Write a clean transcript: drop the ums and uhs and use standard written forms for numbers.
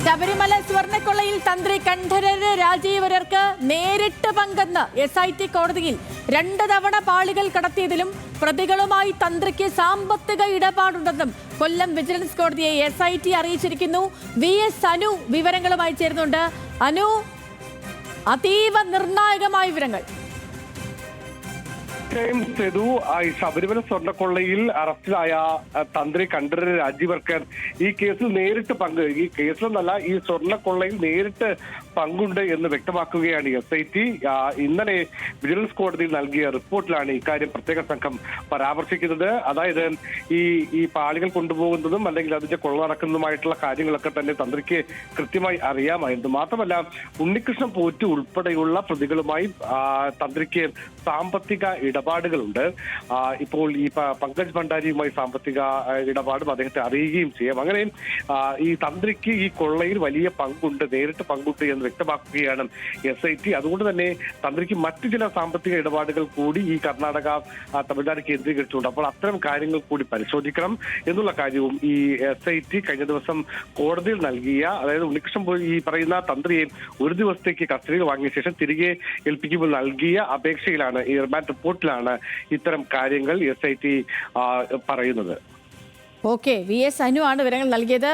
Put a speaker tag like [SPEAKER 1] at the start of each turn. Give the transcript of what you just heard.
[SPEAKER 1] ശബരിമല സ്വർണ്ണക്കൊള്ളയിൽ തന്ത്രി കണ്ഠരര് രാജീവരർക്ക് നേരിട്ട് പങ്കെന്ന് SIT കോടതിയിൽ 2 തവണ പാളികൾ കടത്തിയതിലും പ്രതികളുമായി തന്ത്രിക്ക് സാമ്പത്തിക ഇടപാടുണ്ടെന്നും കൊല്ലം വിജിലൻസ് കോടതിയെ SIT അറിയിച്ചിരിക്കുന്നു. VS അനു വിവരങ്ങളുമായി ചേരുന്നുണ്ട്. അനു, അതീവ നിർണായകമായ വിവരങ്ങൾ.
[SPEAKER 2] സേതു, ഈ ശബരിമല സ്വർണ്ണക്കൊള്ളയിൽ അറസ്റ്റിലായ തന്ത്രി കണ്ഠരര് രാജീവർക്കർ ഈ കേസിൽ നേരിട്ട് ഈ കേസിലെന്നല്ല ഈ സ്വർണ്ണക്കൊള്ളയിൽ നേരിട്ട് പങ്കുണ്ട് എന്ന് വ്യക്തമാക്കുകയാണ് SIT. ഇന്നലെ വിജിലൻസ് കോടതിയിൽ നൽകിയ റിപ്പോർട്ടിലാണ് ഇക്കാര്യം പ്രത്യേക സംഘം പരാമർശിക്കുന്നത്. അതായത് ഈ പാളികൾ കൊണ്ടുപോകുന്നതും അല്ലെങ്കിൽ അതിന്റെ കൊള്ള നടക്കുന്നതുമായിട്ടുള്ള കാര്യങ്ങളൊക്കെ തന്നെ തന്ത്രിക്ക് കൃത്യമായി അറിയാമായിരുന്നു. മാത്രമല്ല, ഉണ്ണികൃഷ്ണൻ പോറ്റി ഉൾപ്പെടെയുള്ള പ്രതികളുമായി തന്ത്രിക്ക് സാമ്പത്തിക ഇടപാടുകളുണ്ട്. ഇപ്പോൾ ഈ പങ്കജ് ഭണ്ഡാരിയുമായി സാമ്പത്തിക ഇടപാടും അദ്ദേഹത്തെ അറിയുകയും ചെയ്യാം. അങ്ങനെ ഈ തന്ത്രിക്ക് ഈ കൊള്ളയിൽ വലിയ പങ്കുണ്ട്, നേരിട്ട് പങ്കുണ്ട് എന്ന് വ്യക്തമാക്കുകയാണ് SIT. അതുകൊണ്ട് തന്നെ തന്ത്രിക്ക് മറ്റു ചില സാമ്പത്തിക ഇടപാടുകൾ കൂടി ഈ കർണാടക തമിഴ്നാട് കേന്ദ്രീകരിച്ചുകൊണ്ട് അപ്പോൾ അത്തരം കാര്യങ്ങൾ കൂടി പരിശോധിക്കണം എന്നുള്ള കാര്യവും ഈ SIT കഴിഞ്ഞ ദിവസം കോടതിയിൽ നൽകിയ, അതായത് ഉണ്ണികൃഷ്ണൻ ഈ പറയുന്ന തന്ത്രിയെ ഒരു ദിവസത്തേക്ക് കസ്റ്റഡിയിൽ വാങ്ങിയ ശേഷം തിരികെ ഏൽപ്പിക്കുമ്പോൾ നൽകിയ അപേക്ഷയിലാണ്, ഈ റിമാൻഡ് റിപ്പോർട്ടിലാണ് ഇത്തരം കാര്യങ്ങൾ SIT പറയുന്നത്.
[SPEAKER 1] VS അനു ആണ് വിവരങ്ങൾ നൽകിയത്.